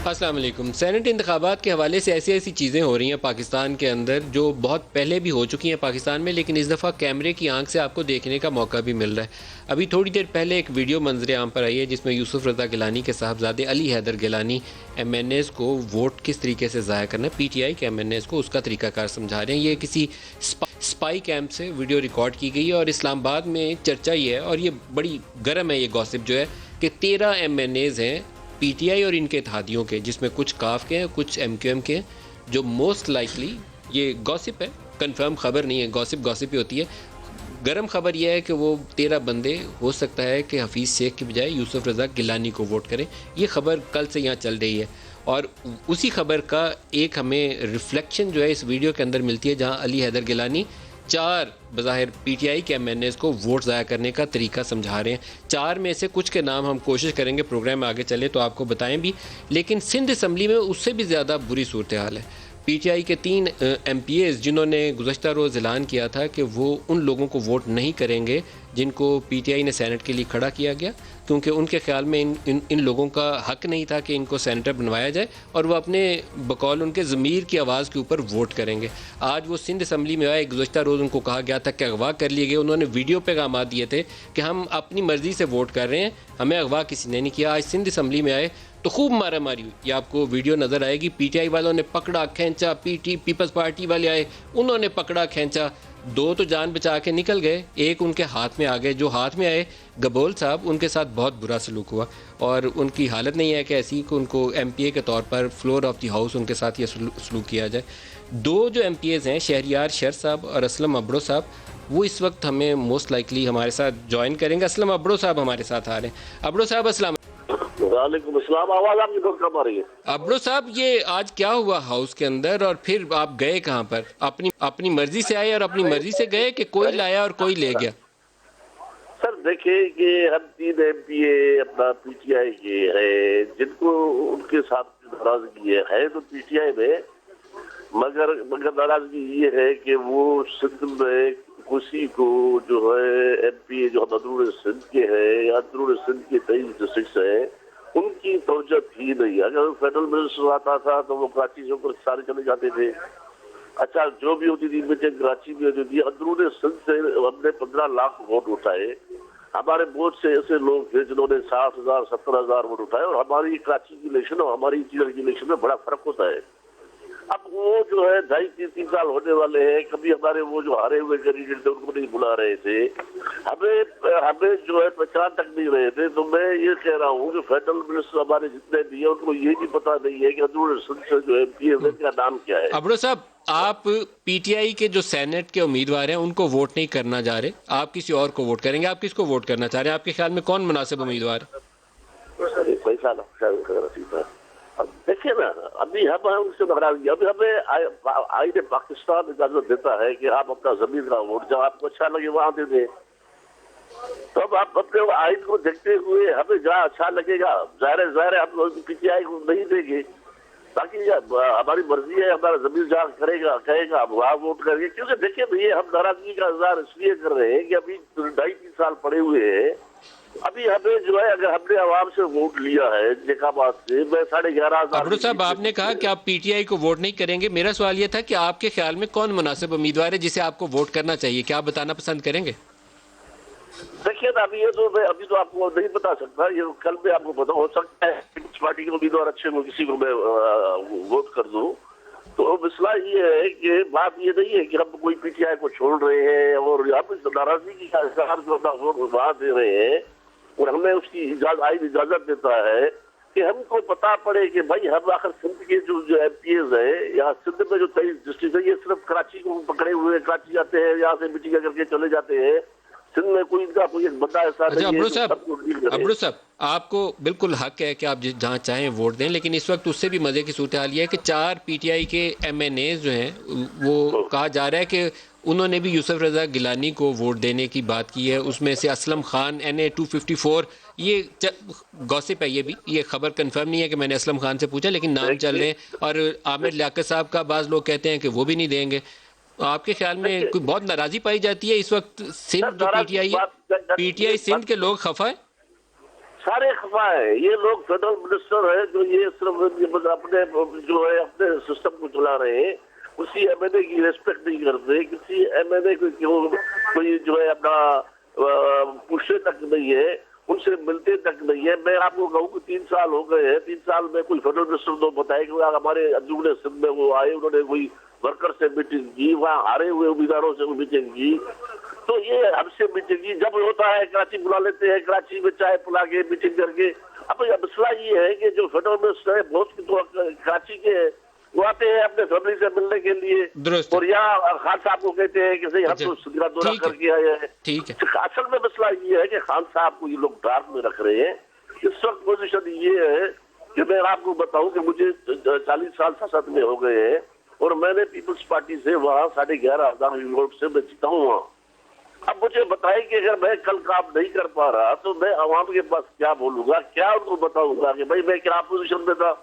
السلام علیکم۔ سینٹ انتخابات کے حوالے سے ایسی چیزیں ہو رہی ہیں پاکستان کے اندر جو بہت پہلے بھی ہو چکی ہیں پاکستان میں، لیکن اس دفعہ کیمرے کی آنکھ سے آپ کو دیکھنے کا موقع بھی مل رہا ہے۔ ابھی تھوڑی دیر پہلے ایک ویڈیو منظر عام پر آئی ہے جس میں یوسف رضا گیلانی کے صاحبزادے Ali Haider Gilani M N As کو ووٹ کس طریقے سے ضائع کرنا ہے، پی ٹی آئی کے ایم این ایز کو اس کا طریقہ کار سمجھا رہے ہیں۔ یہ کسی اسپائی کیمپ سے ویڈیو ریکارڈ کی گئی ہے اور اسلام آباد میں چرچا یہ ہے، اور یہ بڑی گرم ہے یہ گوسپ جو ہے، کہ 13 ایم این ایز ہیں پی ٹی آئی اور ان کے اتحادیوں کے، جس میں کچھ کاف کے ہیں، کچھ ایم کیو ایم کے ہیں، جو موسٹ لائکلی، یہ گوسپ ہے، کنفرم خبر نہیں ہے، گوسپ ہی ہوتی ہے۔ گرم خبر یہ ہے کہ وہ 13 بندے ہو سکتا ہے کہ حفیظ شیخ کی بجائے یوسف رضا گیلانی کو ووٹ کریں۔ یہ خبر کل سے یہاں چل رہی ہے، اور اسی خبر کا ایک ہمیں ریفلیکشن جو ہے اس ویڈیو کے اندر ملتی ہے، جہاں علی حیدر گیلانی 4 بظاہر پی ٹی آئی کے ایم این ایز کو ووٹ ضائع کرنے کا طریقہ سمجھا رہے ہیں۔ 4 میں سے کچھ کے نام ہم کوشش کریں گے پروگرام میں آگے چلے تو آپ کو بتائیں بھی، لیکن سندھ اسمبلی میں اس سے بھی زیادہ بری صورتحال ہے۔ پی ٹی آئی کے 3 ایم پی ایز جنہوں نے گزشتہ روز اعلان کیا تھا کہ وہ ان لوگوں کو ووٹ نہیں کریں گے جن کو پی ٹی آئی نے سینٹ کے لیے کھڑا کیا گیا، کیونکہ ان کے خیال میں ان لوگوں کا حق نہیں تھا کہ ان کو سینیٹر بنوایا جائے، اور وہ اپنے بقول ان کے ضمیر کی آواز کے اوپر ووٹ کریں گے۔ آج وہ سندھ اسمبلی میں آئے، گزشتہ روز ان کو کہا گیا تھا کہ اغوا کر لیے گئے، انہوں نے ویڈیو پیغامات دیے تھے کہ ہم اپنی مرضی سے ووٹ کر رہے ہیں، ہمیں اغوا کسی نے نہیں کیا۔ آج سندھ اسمبلی میں آئے تو خوب مارا ماری ہوئی، یہ آپ کو ویڈیو نظر آئے گی۔ پی ٹی آئی والوں نے پکڑا کھینچا، پیپلز پارٹی والے آئے، انہوں نے پکڑا کھینچا، 2 تو جان بچا کے نکل گئے، ایک ان کے ہاتھ میں آ گئے۔ جو ہاتھ میں آئے گبول صاحب، ان کے ساتھ بہت برا سلوک ہوا، اور ان کی حالت نہیں ہے کہ ایسی کہ ان کو ایم پی اے کے طور پر فلور آف دی ہاؤس ان کے ساتھ یہ سلوک کیا جائے۔ 2 جو ایم پی ایز ہیں، شہریار شر صاحب اور اسلم ابڑو صاحب، وہ اس وقت ہمیں موسٹ لائکلی ہمارے ساتھ جوائن کریں گے۔ اسلم ابڑو صاحب ہمارے ساتھ آ رہے ہیں۔ ابڑو صاحب السلام۔ وعلیکم السلام۔ آواز آپ کی بہت کم آ رہی ہے۔ ابڑو صاحب، یہ آج کیا ہوا ہاؤس کے اندر، اور پھر آپ گئے کہاں پر؟ اپنی مرضی سے آئے اور اپنی مرضی سے گئے کہ کوئی لایا اور کوئی لے گیا؟ سر دیکھیں کہ ہم 3 ایم پی اے اپنا پی ٹی آئی کے ہیں، جن کو ان کے ساتھ ناراضگی ہے تو پی ٹی آئی میں، مگر ناراضگی یہ ہے کہ وہ سندھ میں کسی کو جو ہے ایم پی اے جو اندرون سندھ کے ہیں یا اندرون سندھ کے 23 ڈسٹرکٹس ہیں، ان کی توجہ ہی نہیں۔ اگر فیڈرل منسٹر آتا تھا تو وہ کراچی سے اوپر سارے چلے جاتے تھے۔ اچھا، جو بھی ہوتی تھی میٹنگ کراچی میں ہوتی تھی، اندرون سندھ سے ہم نے 15 لاکھ ووٹ اٹھائے۔ ہمارے بہت سے ایسے لوگ تھے جنہوں نے 60,000 70,000 ووٹ اٹھائے، اور ہماری کراچی کی الیکشن اور ہماری چیئر کی الیکشن میں بڑا فرق ہوتا ہے۔ اب وہ جو ہے 2.5-3 سال ہونے والے ہیں، کبھی ہمارے وہ جو ہارے ہوئے کینڈیڈیٹ تھے ان کو نہیں بلا رہے تھے، ہمیں جو ہے پہچان تک نہیں رہے تھے۔ تو میں یہ کہہ رہا ہوں کہ فیڈرل منسٹر ہمارے جتنے بھی ہیں ان کو یہ بھی پتا نہیں ہے کہ اندرون سندھ سے جو ایم پی ہے کا نام کیا ہے۔ ابڑو صاحب، آپ پی ٹی آئی کے جو سینٹ کے امیدوار ہیں ان کو ووٹ نہیں کرنا جا رہے، آپ کسی اور کو ووٹ کریں گے، آپ کس کو ووٹ کرنا چاہ رہے ہیں؟ آپ کے خیال میں کون مناسب امیدوار ہے؟ پیسہ اب دیکھیے نا، ابھی ہم ان سے ناراضگی، ابھی ہمیں آئین پاکستان اجازت دیتا ہے کہ آپ اپنا زمین کا ووٹ جہاں آپ کو اچھا لگے وہاں دے دیں۔ تو اب آپ اپنے آئین کو دیکھتے ہوئے ہمیں جہاں اچھا لگے گا، ظاہر ہے ہم پی ٹی آئی کو نہیں دیں گے، باقی ہماری مرضی ہے، ہمارا زمین جہاں کہے گا ہم وہاں ووٹ کریں گے۔ کیونکہ دیکھیں بھائی، ہم ناراضگی کا اظہار اس لیے کر رہے ہیں کہ ابھی 2.5-3 سال پڑے ہوئے ہیں۔ ابھی ہمیں جو ہے، اگر ہم نے عوام سے ووٹ لیا ہے انتخابات سے، میں 11,500۔ ابڑو صاحب، آپ نے کہا کہ آپ پی ٹی آئی کو ووٹ نہیں کریں گے، میرا سوال یہ تھا کہ آپ کے خیال میں کون مناسب امیدوار ہے جسے آپ کو ووٹ کرنا چاہیے؟ کیا آپ بتانا پسند کریں گے؟ دیکھیے نا، ابھی یہ تو میں ابھی تو آپ کو نہیں بتا سکتا، یہ کل میں آپ کو پتا ہو سکتا ہے پیپلز پارٹی کے امیدوار اچھے کو کسی کو میں ووٹ کر دوں۔ تو مسئلہ یہ ہے کہ بات یہ نہیں ہے کہ ہم کوئی پی ٹی آئی کو چھوڑ رہے ہیں، اور ہم ناراضگی کا اظہار جو اپنا ووٹ وہاں دے رہے ہیں، اور ہمیں اس کی اجازت دیتا ہے کہ ہم کو پتا پڑے کہ بھائی ہم آخر سندھ کے جو ایم پی ایز ہیں، یا سندھ میں جو 23 ڈسٹرکٹ ہے، یہ صرف کراچی کو پکڑے ہوئے، کراچی جاتے ہیں، یہاں سے میٹنگ کر کے چلے جاتے ہیں۔ سندھ میں کوئی ان کا کوئی ایک بندہ ایسا نہیں ہے جو سب کو ڈیل کرے۔ ابڑو صاحب، آپ کو بالکل حق ہے کہ آپ جہاں چاہیں ووٹ دیں، لیکن اس وقت اس سے بھی مزے کی صورتحال یہ ہے کہ 4 پی ٹی آئی کے ایم این ایز جو ہیں، وہ کہا جا رہا ہے کہ انہوں نے بھی یوسف رضا گیلانی کو ووٹ دینے کی بات کی ہے۔ اس میں سے اسلم خان NA 254، یہ گوسپ ہے، یہ خبر کنفرم نہیں ہے کہ میں نے اسلم خان سے پوچھا، لیکن نام چل رہے ہیں۔ اور عامر لیاقت صاحب کا بعض لوگ کہتے ہیں کہ وہ بھی نہیں دیں گے۔ آپ کے خیال میں کوئی بہت ناراضی پائی جاتی ہے اس وقت؟ سندھ جو پی ٹی آئی سندھ کے لوگ خفا ہیں؟ سارے خفا ہیں یہ لوگ. فیڈرل منسٹر ہے جو یہ صرف اپنے جو ہے اپنے سسٹم کو چلا رہے ہیں, کسی ایم این اے کی ریسپیکٹ نہیں کرتے, کسی ایم این اے کو کوئی جو ہے اپنا پوچھنے تک نہیں ہے, ان سے ملتے تک نہیں ہے. میں آپ کو کہوں کہ 3 سال ہو گئے ہیں, 3 سال میں کوئی فیڈرل منسٹر تو بتائے کہ ہمارے انجمن سندھ میں وہ آئے, انہوں نے کوئی ورکر سے میٹنگ کی, وہاں ہارے ہوئے امیدواروں سے میٹنگ کی. تو یہ ہم سے میٹنگ کی, جب ہوتا ہے کراچی بلا لیتے ہیں, کراچی میں چائے پلا کے میٹنگ کر کے. اب مسئلہ یہ ہے کہ جو فیڈرل منسٹر ہے بہت تو کراچی کے وہ آتے ہیں اپنے فیملی سے ملنے کے لیے, درست. اور یہاں خان صاحب کو کہتے ہیں کہ ہم تو سدرا دورہ کر کے آئے ہیں. ٹھیک ہے. اصل میں مسئلہ یہ ہے کہ خان صاحب کو یہ لوگ ڈارک میں رکھ رہے ہیں. اس وقت پوزیشن یہ ہے کہ میں آپ کو بتاؤں کہ مجھے 40 سال سیاست میں ہو گئے ہیں, اور میں نے پیپلز پارٹی سے وہاں 11,500 ووٹ سے میں جیتا ہوں وہاں. اب مجھے بتائیں کہ اگر میں کل کام نہیں کر پا رہا تو میں عوام کے پاس کیا بولوں گا, کیا ان کو بتاؤں گا کہ بھائی میں کیا اپوزیشن میں تھا.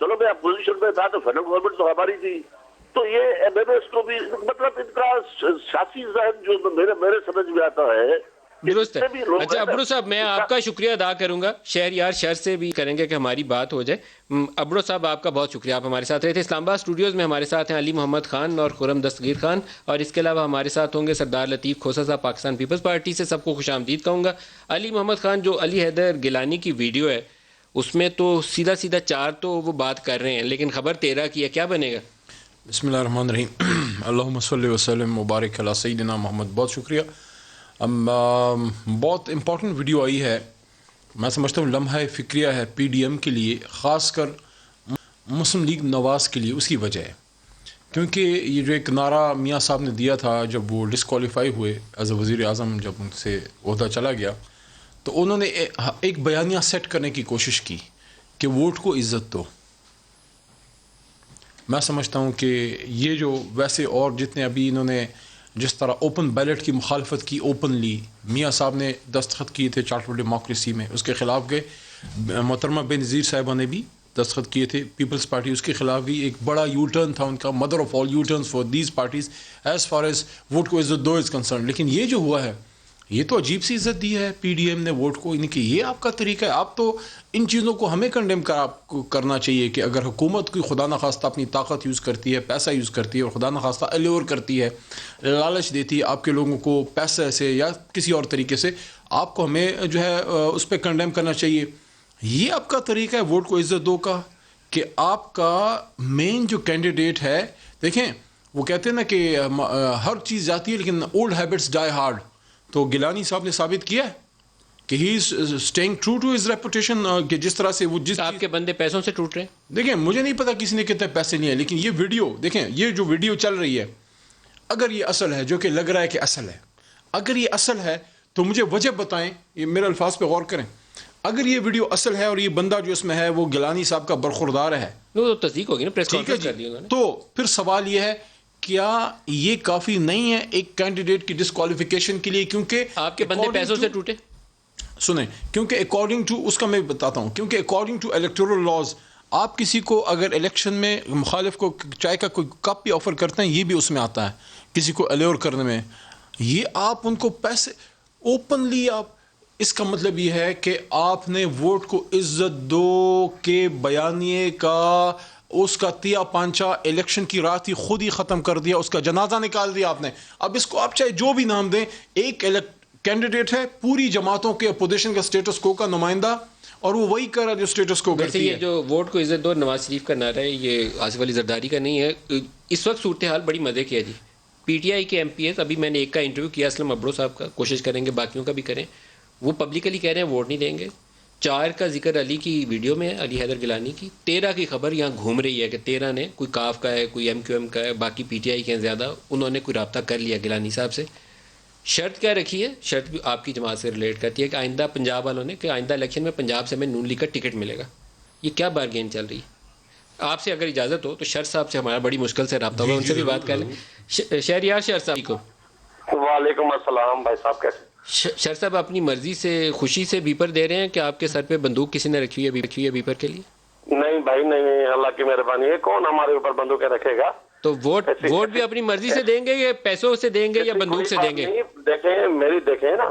چلو میں اپوزیشن میں تھا تو فیڈرل گورنمنٹ تو ہماری تھی. تو یہ ایم این ایس کو بھی مطلب ان کا سیاسی ذہن جو میرے سمجھ میں آتا ہے. درست ہے. اچھا ابرو صاحب, میں آپ کا شکریہ ادا کروں گا. شہریار شر سے بھی کریں گے کہ ہماری بات ہو جائے. ابرو صاحب آپ کا بہت شکریہ, آپ ہمارے ساتھ رہے تھے. اسلام آباد اسٹوڈیوز میں ہمارے ساتھ ہیں علی محمد خان اور خرم دستگیر خان, اور اس کے علاوہ ہمارے ساتھ ہوں گے سردار لطیف کھوسہ صاحب پاکستان پیپلز پارٹی سے. سب کو خوش آمدید کہوں گا. علی محمد خان, جو علی حیدر گیلانی کی ویڈیو ہے اس میں تو سیدھا 4 تو وہ بات کر رہے ہیں, لیکن خبر 13 کی ہے, کیا بنے گا؟ بسم اللہ الرحمن الرحیم. اللہم صلی وسلم مبارک علی سیدنا محمد. بہت شکریہ. بہت امپورٹنٹ ویڈیو آئی ہے, میں سمجھتا ہوں لمحہ فکریہ ہے پی ڈی ایم کے لیے, خاص کر مسلم لیگ نواز کے لیے. اس کی وجہ ہے کیونکہ یہ جو ایک نعرہ میاں صاحب نے دیا تھا جب وہ ڈسکوالیفائی ہوئے ایز اے وزیر اعظم, جب ان سے عہدہ چلا گیا, تو انہوں نے ایک بیانیہ سیٹ کرنے کی کوشش کی کہ ووٹ کو عزت دو. میں سمجھتا ہوں کہ یہ جو ویسے اور جتنے ابھی انہوں نے جس طرح اوپن بیلٹ کی مخالفت کی اوپنلی, میاں صاحب نے دستخط کیے تھے چارٹر ڈیموکریسی میں, اس کے خلاف گئے. محترمہ بے نظیر صاحبہ نے بھی دستخط کیے تھے, پیپلز پارٹی اس کے خلاف گئی. ایک بڑا یو ٹرن تھا ان کا, mother of all you turns for these parties as far as vote کو عزت دو از کنسرن. لیکن یہ جو ہوا ہے یہ تو عجیب سی عزت دی ہے پی ڈی ایم نے ووٹ کو, یعنی کہ یہ آپ کا طریقہ ہے. آپ تو ان چیزوں کو ہمیں کنڈیم کرنا چاہیے کہ اگر حکومت کوئی خدا نخواستہ اپنی طاقت یوز کرتی ہے, پیسہ یوز کرتی ہے, اور خدا نخواستہ الیور کرتی ہے, لالچ دیتی ہے آپ کے لوگوں کو پیسے سے یا کسی اور طریقے سے, آپ کو ہمیں جو ہے اس پہ کنڈیم کرنا چاہیے. یہ آپ کا طریقہ ہے ووٹ کو عزت دو کا, کہ آپ کا مین جو کینڈیڈیٹ ہے, دیکھیں وہ کہتے ہیں نا کہ ہر چیز جاتی ہے لیکن اولڈ ہیبٹس ڈائی ہارڈ. تو گیلانی صاحب نے ثابت کیا ہے کہ he is staying true to his reputation, کہ جس طرح سے وہ آپ کے بندے پیسوں سے ٹوٹ رہے ہیں. دیکھیں مجھے نہیں پتا کسی نے کتنے پیسے نہیں ہیں, لیکن یہ ویڈیو دیکھیں, یہ جو ویڈیو چل رہی ہے, اگر یہ اصل ہے, جو کہ لگ رہا ہے کہ اصل ہے, اگر یہ اصل ہے تو مجھے وجہ بتائیں. یہ میرے الفاظ پہ غور کریں. اگر یہ ویڈیو اصل ہے اور یہ بندہ جو اس میں ہے وہ گیلانی صاحب کا برخوردار ہے, وہ تصدیق ہوگی نا, پریس کانفرنس کر دی انہوں نے. تو پھر سوال یہ ہے کیا یہ کافی نہیں ہے ایک کینڈیڈیٹ کی ڈسکوالیفیکیشن کے لیے؟ کیونکہ آپ کے بندے پیسوں سے ٹوٹے. سنیں, کیونکہ اکارڈنگ ٹو اس کا میں بتاتا ہوں, کیونکہ اکارڈنگ ٹو الیکٹورل لاز آپ کسی کو اگر الیکشن میں مخالف کو چائے کا کوئی کپ بھی آفر کرتے ہیں, یہ بھی اس میں آتا ہے کسی کو الیور کرنے میں. یہ آپ ان کو پیسے اوپنلی, آپ اس کا مطلب یہ ہے کہ آپ نے ووٹ کو عزت دو کے بیانیے کا اس کا تیا پانچا الیکشن کی رات ہی خود ہی ختم کر دیا, اس کا جنازہ نکال دیا آپ نے. اب اس کو آپ چاہے جو بھی نام دیں, ایک کینڈیڈیٹ ہے پوری جماعتوں کے اپوزیشن کا اسٹیٹس کو کا نمائندہ, اور وہ وہی کر رہا ہے جو اسٹیٹس کو کرتی ہے. یہ جو ووٹ کو عزت دو نواز شریف کا نعرہ ہے, یہ آصف علی زرداری کا نہیں ہے. اس وقت صورتحال بڑی مزے کی ہے جی. پی ٹی آئی کے ایم پی ایس, ابھی میں نے ایک کا انٹرویو کیا اسلم ابرو صاحب کا, کوشش کریں گے باقیوں کا بھی کریں, وہ پبلکلی کہہ رہے ہیں ووٹ نہیں دیں گے. 4 کا ذکر علی کی ویڈیو میں ہے, علی حیدر گیلانی کی. 13 کی خبر یہاں گھوم رہی ہے کہ 13 نے, کوئی کاف کا ہے, کوئی ایم کیو ایم کا ہے, باقی پی ٹی آئی کے ہیں زیادہ, انہوں نے کوئی رابطہ کر لیا گیلانی صاحب سے. شرط کیا رکھی ہے؟ شرط بھی آپ کی جماعت سے ریلیٹ کرتی ہے کہ آئندہ پنجاب والوں نے, کہ آئندہ الیکشن میں پنجاب سے ہمیں نون لیگ کا ٹکٹ ملے گا. یہ کیا بارگین چل رہی ہے؟ آپ سے اگر اجازت ہو تو شر صاحب سے ہمارا بڑی مشکل سے رابطہ ہوا, ان سے بھی بات کر لیں. شہریار شر صاحب کو. وعلیکم السلام بھائی صاحب, کیسے؟ شر صاحب اپنی مرضی سے خوشی سے بیپر دے رہے ہیں کہ آپ کے سر پہ بندوق کسی نے رکھی ہوئی ہے بیپر کے لیے؟ نہیں بھائی نہیں, اللہ کی مہربانی ہے, کون ہمارے اوپر بندوقیں رکھے گا؟ تو ووٹ بھی اپنی مرضی سے دیں گے یا پیسوں سے دیں گے یا بندوق سے دیں گے؟ دیکھیں میری, دیکھیں نا,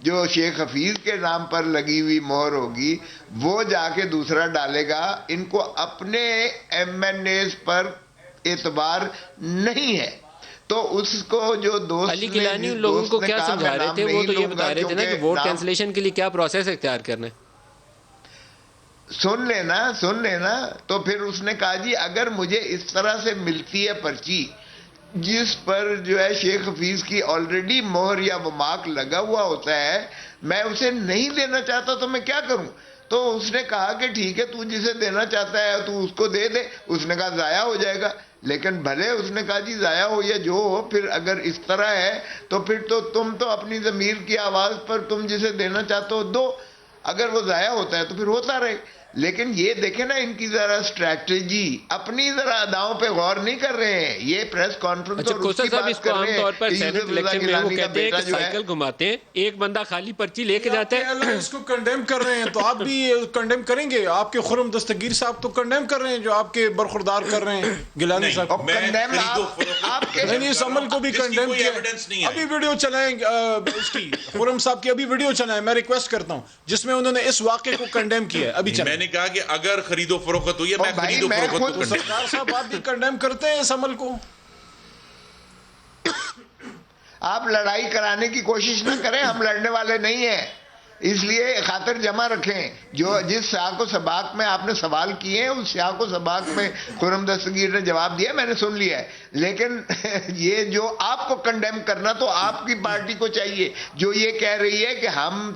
جو شیخ حفیظ کے نام پر لگی ہوئی مہر ہوگی وہ جا کے دوسرا ڈالے گا. ان کو اپنے ایم این ایز پر اعتبار نہیں ہے. تو اس کو جو دوست علی گیلانی ان لوگوں کو کیا سمجھا رہے تھے؟ وہ تو یہ بتا رہے تھے نا کہ ووٹ کینسلیشن کے لیے کیا پروسیس اختیار کرنا ہے. سن لینا. تو پھر اس نے کہا جی اگر مجھے اس طرح سے ملتی ہے پرچی جس پر جو ہے شیخ حفیظ کی آلریڈی مہر یا وہ مارک لگا ہوا ہوتا ہے, میں اسے نہیں دینا چاہتا تو میں کیا کروں؟ تو اس نے کہا کہ ٹھیک ہے تو جسے دینا چاہتا ہے تو اس کو دے دے. اس نے کہا ضائع ہو جائے گا. لیکن بھلے اس نے کہا جی ضائع ہو یا جو ہو, پھر اگر اس طرح ہے تو پھر تو تم تو اپنی ضمیر کی آواز پر تم جسے دینا چاہتے ہو دو. اگر وہ ضائع ہوتا ہے تو پھر ہوتا رہے. لیکن یہ دیکھیں نا ان کی ذرا اسٹریٹجی, اپنی ذرا اداؤں پہ غور نہیں کر رہے ہیں. یہ پریس کانفرنس اچھا کوثر صاحب اس کو عام طور پر سینٹ الیکشن میں وہ کہتے ہیں کہ سائیکل گھماتے ہیں, ایک بندہ خالی پرچی لے کے جاتا ہے. اس کو کنڈیم کر رہے ہیں تو آپ بھی کنڈیم کریں گے. آپ کے خرم دستگیر صاحب تو کنڈیم کر رہے ہیں جو آپ کے برخوردار کر رہے ہیں گیلانی صاحب. نہیں اس عمل کو بھی کنڈیم کیا. ابھی ویڈیو چلائیں اس کی, خرم صاحب کی ابھی ویڈیو چلائیں, میں ریکویسٹ کرتا ہوں, جس میں انہوں نے اس واقعے کو کنڈیم کیا ہے. ابھی میں نے کہا کہ اگر خرید و فروخت ہوئی ہے میں خرید و فروخت کو کنڈیم. سرکار صاحب آپ بھی کنڈیم کرتے ہیں اس عمل کو. آپ لڑائی کرانے کی کوشش نہ کریں, ہم لڑنے والے نہیں ہیں. اس لیے خاطر جمع رکھیں. جو جس سیاق و سباق میں آپ نے سوال کیے ہیں اس سیاق و سباق میں خرم دستگیر نے جواب دیا, میں نے سن لیا ہے. لیکن یہ جو آپ کو کنڈیم کرنا تو آپ کی پارٹی کو چاہیے جو یہ کہہ رہی ہے کہ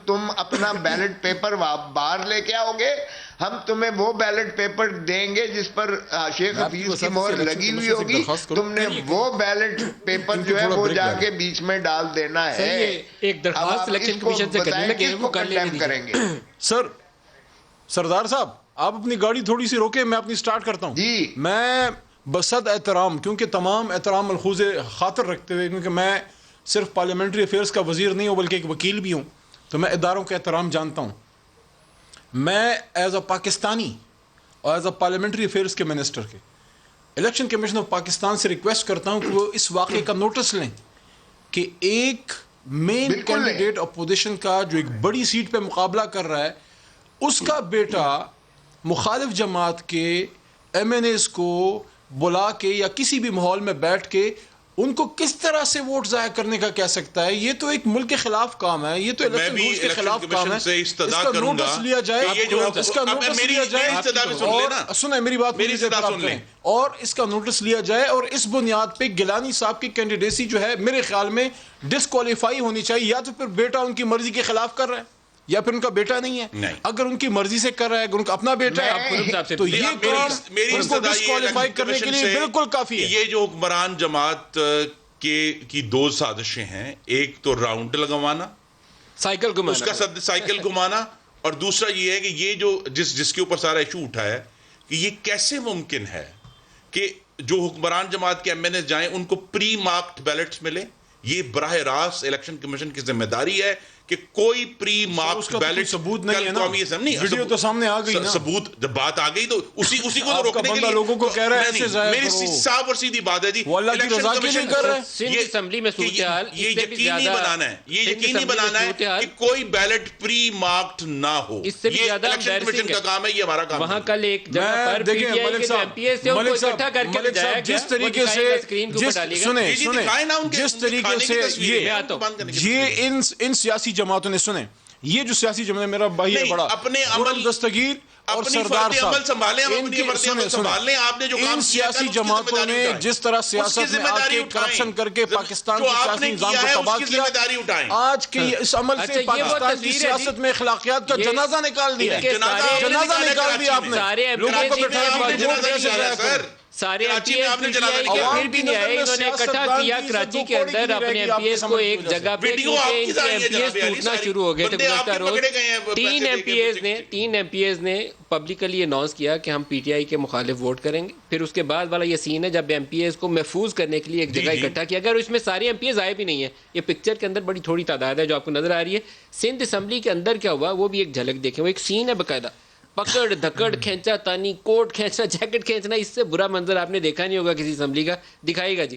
تم اپنا بیلٹ پیپر باہر لے کے آؤ گے, ہم تمہیں وہ بیلٹ پیپر دیں گے جس پر شیخ حفیظ کی مہر لگی ہوئی ہوگی, تم نے وہ بیلٹ پیپر جو ہے وہ جا کے بیچ میں ڈال دینا ہے. ایک درخواست الیکشن کمیشن سے کرنے لگے وہ کر کریں گے. سردار صاحب آپ اپنی گاڑی تھوڑی سی روکیں, میں اپنی سٹارٹ کرتا ہوں. جی میں بصد احترام, کیونکہ تمام احترام ملحوظ خاطر رکھتے ہوئے, کیونکہ میں صرف پارلیمنٹری افیئرز کا وزیر نہیں ہوں بلکہ ایک وکیل بھی ہوں, تو میں اداروں کا احترام جانتا ہوں. میں ایز اے پاکستانی اور ایز اے پارلیمنٹری افیئرز کے منسٹر کے الیکشن کمیشن آف پاکستان سے ریکویسٹ کرتا ہوں کہ وہ اس واقعے کا نوٹس لیں کہ ایک مین کینڈیڈیٹ اپوزیشن کا جو ایک بڑی سیٹ پہ مقابلہ کر رہا ہے, اس کا بیٹا مخالف جماعت کے ایم این ایز کو بلا کے یا کسی بھی ماحول میں بیٹھ کے ان کو کس طرح سے ووٹ ضائع کرنے کا کہہ سکتا ہے. یہ تو ایک ملک کے خلاف کام ہے, یہ تو الیکشن رولز کے خلاف کام ہے. اس کا نوٹس لیا جائے, اس کا نوٹس لیا جائے, اور سنیں میری بات اور اس کا نوٹس لیا جائے, اور اس بنیاد پہ گیلانی صاحب کی کینڈیڈیسی جو ہے میرے خیال میں ڈسکوالیفائی ہونی چاہیے. یا تو پھر بیٹا ان کی مرضی کے خلاف کر رہا ہے یا پھر ان کا بیٹا نہیں ہے. اگر ان کی مرضی سے کر رہا ہے, اگر ان کا اپنا بیٹا ہے, تو یہ کام ان کو ڈسکوالیفائی کرنے کے لیے بالکل کافی ہے. یہ جو حکمران جماعت کی دو سازشیں ہیں, ایک تو راؤنڈ لگوانا, سائیکل گھمانا, اس کا سائیکل گھمانا, اور دوسرا یہ ہے کہ یہ جو جس کے اوپر سارا ایشو اٹھا ہے کہ یہ کیسے ممکن ہے کہ جو حکمران جماعت کے ایم این اے جائیں ان کو پری مارکڈ بیلٹس ملے. یہ براہ راست الیکشن کمیشن کی ذمہ داری ہے کہ کوئی پری مارکڈ بیلٹ ثبوت نہیں ہے نا, ویڈیو تو سامنے آ گئی نا, ثبوت جب بات آ گئی تو اسی کو تو روکنے کے لیے لوگوں کو کہہ رہا ہے ایسے ضائع کرو. میری صاف اور سیدھی بات ہے جی, وہ اللہ کی رضا کے لیے کر رہے ہیں. سندھ اسمبلی میں صورتحال یہ یقینی بنانا ہے, یہ یقینی بنانا ہے کہ کوئی بیلٹ پری مارکڈ نہ ہو. اس سے بھی زیادہ الیکشن کمیشن کا کام ہے, یہ ہمارا کام ہے. وہاں کل ایک جگہ پر پی ٹی آئی کے ایم پی ایس سے ان کو اکٹھا کر کے جایا گیا, جس طریقے سے جس طریقے سے یہ ان سیاسی جماعتوں نے, سنیں یہ جو سیاسی جماعت میرا بھائی ہے بڑا خرم دستگیر اور سردار صاحب, ان سیاسی جماعتوں نے جس طرح سیاست میں آ کے کرپشن کر کے پاکستان کے سیاسی نظام کو تباہ کیا, آج کے اس عمل سے پاکستان کی سیاست میں اخلاقیات کا جنازہ نکال دیا. جنازہ نکال دیا آپ نے, لوگوں کو بٹھایا سارے ایم پی ایس پھر بھی نہیں آئے. انہوں نے اکٹھا کیا کراچی کے اندر اپنے ایم پی ایس کو ایک جگہ پہ, کیونکہ ان کے ایم پی ایس ٹوٹنا شروع ہو گئے تھے گزشتہ روز. تین ایم پی ایس نے پبلکلی اناؤنس کیا کہ ہم پی ٹی آئی کے مخالف ووٹ کریں گے. پھر اس کے بعد والا یہ سین ہے جب ایم پی ایس کو محفوظ کرنے کے لیے ایک جگہ اکٹھا کیا گیا, اور اس میں سارے ایم پی ایس آئے بھی نہیں ہیں. یہ پکچر کے اندر بڑی تھوڑی تعداد ہے جو آپ کو نظر آ رہی ہے. سندھ اسمبلی کے اندر کیا ہوا وہ بھی ایک جھلک دیکھیں. وہ ایک سین ہے باقاعدہ, پکڑ دھکڑ, کھینچا تانی, کوٹ کھینچنا, جیکٹ کھینچنا. اس سے برا منظر آپ نے دیکھا نہیں ہوگا کسی اسمبلی کا. دکھائیے گا جی.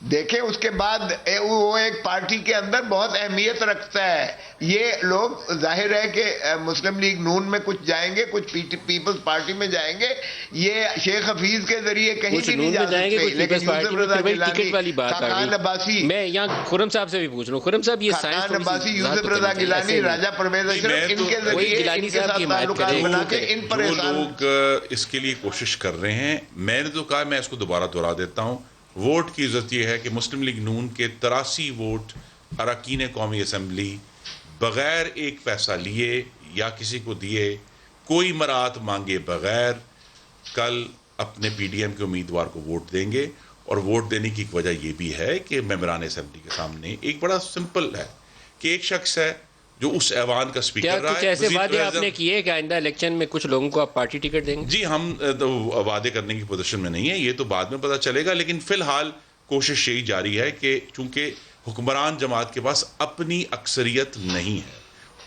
دیکھیں اس کے بعد وہ ایک پارٹی کے اندر بہت اہمیت رکھتا ہے. یہ لوگ ظاہر ہے کہ مسلم لیگ نون میں کچھ جائیں گے, کچھ پیپلز پارٹی میں جائیں گے, یہ شیخ حفیظ کے ذریعے کہیں بھی نہیں جا سکتے. لیکن یوسف رضا گیلانی, خاقان عباسی, میں یہاں خرم صاحب سے بھی پوچھ رہا ہوں. خرم صاحب یہ خاقان عباسی, یوسف رضا گیلانی, راجہ پرویز اشرف, ان کے ذریعے ان کے ساتھ تعلقات بنا کے ان پر جو لوگ اس کے لیے کوشش کر رہے ہیں, میں نے تو کہا, میں اس کو دوبارہ دہرا دیتا ہوں, ووٹ کی عزت یہ ہے کہ مسلم لیگ نون کے 83 ووٹ اراکین قومی اسمبلی بغیر ایک پیسہ لیے یا کسی کو دیے, کوئی مراعات مانگے بغیر کل اپنے پی ڈی ایم کے امیدوار کو ووٹ دیں گے. اور ووٹ دینے کی ایک وجہ یہ بھی ہے کہ ممبران اسمبلی کے سامنے ایک بڑا سمپل ہے کہ ایک شخص ہے جو اس ایوان کا سپیکر رہا ہے. کچھ ایسے وعدے آپ نے کیے کہ آئندہ الیکشن میں کچھ لوگوں کو آپ پارٹی ٹکٹ دیں گے؟ جی, ہم وعدے کرنے کی پوزیشن میں نہیں ہیں, یہ تو بعد میں پتہ چلے گا, لیکن فی الحال کوشش یہی جاری ہے کہ چونکہ حکمران جماعت کے پاس اپنی اکثریت نہیں ہے,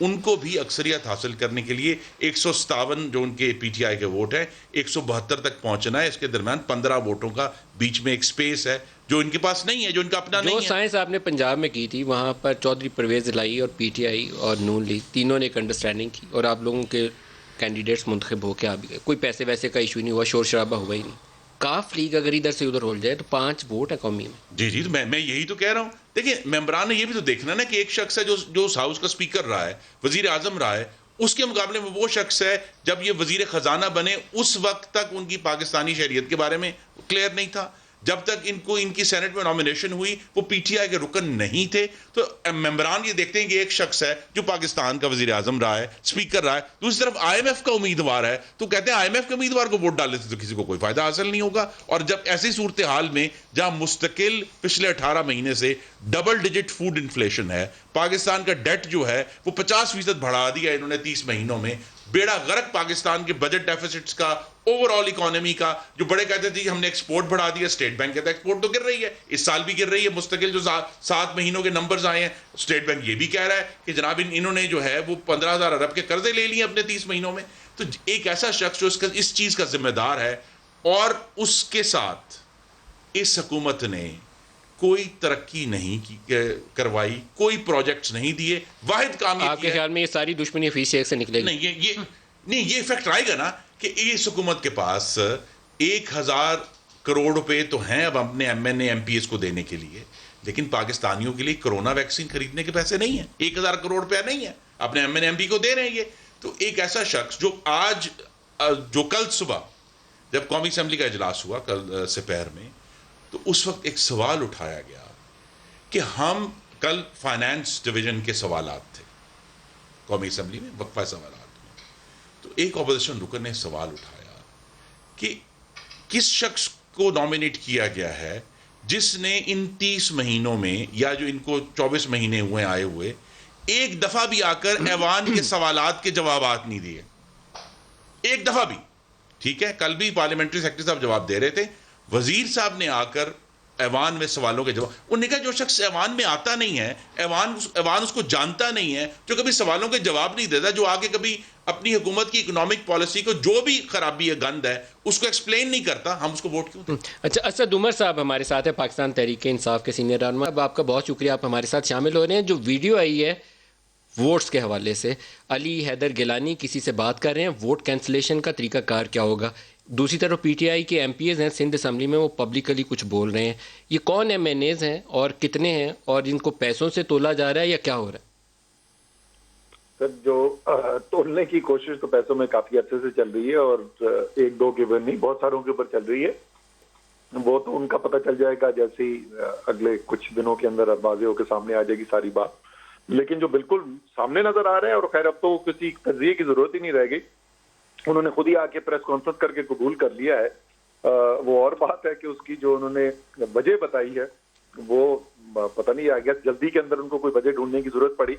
ان کو بھی اکثریت حاصل کرنے کے لیے 157 جو ان کے پی ٹی آئی کے ووٹ ہیں 172 تک پہنچنا ہے. اس کے درمیان 15 ووٹوں کا بیچ میں ایک سپیس ہے جو ان کے پاس نہیں ہے, جو ان کا اپنا نہیں ہے. جو سائنس آپ نے پنجاب میں کی تھی, وہاں پر چودھری پرویز الہی اور پی ٹی آئی اور نون لیگ تینوں نے ایک انڈرسٹینڈنگ کی اور آپ لوگوں کے کینڈیڈیٹس منتخب ہو کے آ بھی گئے, کوئی پیسے ویسے کا ایشو نہیں ہوا, شور شرابہ ہوا ہی نہیں. کاف لیگ اگر ادھر سے ادھر ہو جائے تو 5 ووٹ ہے قومی میں. جی تو میں یہی تو کہہ رہا ہوں. دیکھیں, ممبران نے یہ بھی تو دیکھنا نا کہ ایک شخص ہے جو اس ہاؤس کا سپیکر رہا ہے, وزیر اعظم رہا ہے, اس کے مقابلے میں وہ شخص ہے جب یہ وزیر خزانہ بنے اس وقت تک ان کی پاکستانی شہریت کے بارے میں کلیئر نہیں تھا, جب تک ان کی سینٹ میں نامینیشن ہوئی وہ پی ٹی آئی کے رکن نہیں تھے. تو ممبران یہ دیکھتے ہیں کہ ایک شخص ہے جو پاکستان کا وزیر اعظم رہا ہے, سپیکر رہا ہے, دوسری طرف آئی ایم ایف کا امیدوار ہے, تو کہتے ہیں آئی ایم ایف کے امیدوار کو ووٹ ڈالنے سے تو کسی کو کوئی فائدہ حاصل نہیں ہوگا. اور جب ایسی صورتحال میں جہاں مستقل پچھلے 18 مہینے سے ڈبل ڈیجٹ فوڈ انفلیشن ہے, پاکستان کا ڈیٹ جو ہے وہ 50% بڑھا دیا انہوں نے 30 مہینوں میں, بیڑا غرق پاکستان کے بجٹ ڈیفیسٹس کا, اوور آل اکانومی کا, جو بڑے کہتے تھے کہ ہم نے ایکسپورٹ بڑھا دیا, اسٹیٹ بینک کہتا ہے ایکسپورٹ تو گر رہی ہے, اس سال بھی گر رہی ہے, مستقل جو 7 مہینوں کے نمبرز آئے ہیں, اسٹیٹ بینک یہ بھی کہہ رہا ہے کہ جناب انہوں نے جو ہے وہ 15,000 ارب کے قرضے لے لیے اپنے 30 مہینوں میں. تو ایک ایسا شخص جو اس چیز کا ذمہ دار ہے, اور اس کے ساتھ اس حکومت نے کوئی ترقی نہیں کروائی, کوئی پروجیکٹس نہیں دیے. واحد کام آپ کے خیال میں یہ ساری دشمنی فیس شیخ سے نکلے گی؟ نہیں, یہ فیکٹ آئے گا نا کہ اس حکومت کے پاس 1,000 کروڑ روپے تو ہیں اب اپنے M N A M P S کو دینے کے لیے, لیکن پاکستانیوں کے لیے کرونا ویکسین خریدنے کے پیسے نہیں ہیں. 1,000 کروڑ روپیہ نہیں ہے, اپنے M N A M P کو دے رہے ہیں یہ. تو ایک ایسا شخص جو کل صبح جب قومی اسمبلی کا اجلاس ہوا کل سپہر میں, تو اس وقت ایک سوال اٹھایا گیا کہ ہم کل فائنانس ڈویژن کے سوالات تھے قومی اسمبلی میں, وقفہ سوالات میں, تو ایک اپوزیشن رکن نے سوال اٹھایا کہ کس شخص کو نامینیٹ کیا گیا ہے جس نے ان 30 مہینوں میں, یا جو ان کو 24 مہینے ہوئے آئے ہوئے, ایک دفعہ بھی آ کر ایوان کے سوالات کے جوابات نہیں دیے, ایک دفعہ بھی. ٹھیک ہے, کل بھی پارلیمنٹری سیکرٹری صاحب جواب دے رہے تھے, وزیر صاحب نے آ کر ایوان میں سوالوں کے جواب, انہوں نے کہا جو شخص ایوان میں آتا نہیں ہے, ایوان اس کو جانتا نہیں ہے, جو کبھی سوالوں کے جواب نہیں دیتا, جو آگے کبھی اپنی حکومت کی اکنامک پالیسی کو جو بھی خرابی ہے, گند ہے, اس کو ایکسپلین نہیں کرتا, ہم اس کو ووٹ کیوں دیں؟ اچھا, اسد عمر صاحب ہمارے ساتھ ہیں, پاکستان تحریک انصاف کے سینئر رہنما. اب آپ کا بہت شکریہ, آپ ہمارے ساتھ شامل ہو رہے ہیں. جو ویڈیو آئی ہے ووٹس کے حوالے سے, علی حیدر گیلانی کسی سے بات کر رہے ہیں, ووٹ کینسلیشن کا طریقہ کار کیا ہوگا. دوسری طرف پی ٹی آئی کے ایم پی ایز ہیں سندھ اسمبلی میں, وہ پبلکلی کچھ بول رہے ہیں. یہ کون ایم این ایز ہیں اور کتنے ہیں, اور ان کو پیسوں سے تولا جا رہا ہے یا کیا ہو رہا ہے؟ سر, جو تولنے کی کوشش تو پیسوں میں کافی عرصے سے چل رہی ہے, اور 1-2 کے اوپر نہیں, بہت ساروں کے اوپر چل رہی ہے. وہ تو ان کا پتہ چل جائے گا جیسے ہی اگلے کچھ دنوں کے اندر واضح ہو کے سامنے آ جائے گی ساری بات. لیکن جو بالکل سامنے نظر آ رہا ہے, اور خیر اب تو کسی تجزیے کی ضرورت ہی نہیں رہ گئی, انہوں نے خود ہی آ کے پریس کانفرنس کر کے قبول کر لیا ہے. وہ اور بات ہے کہ اس کی جو انہوں نے وجہ بتائی ہے وہ پتہ نہیں, آ گیا جلدی کے اندر ان کو کوئی وجہ ڈھونڈنے کی ضرورت پڑی.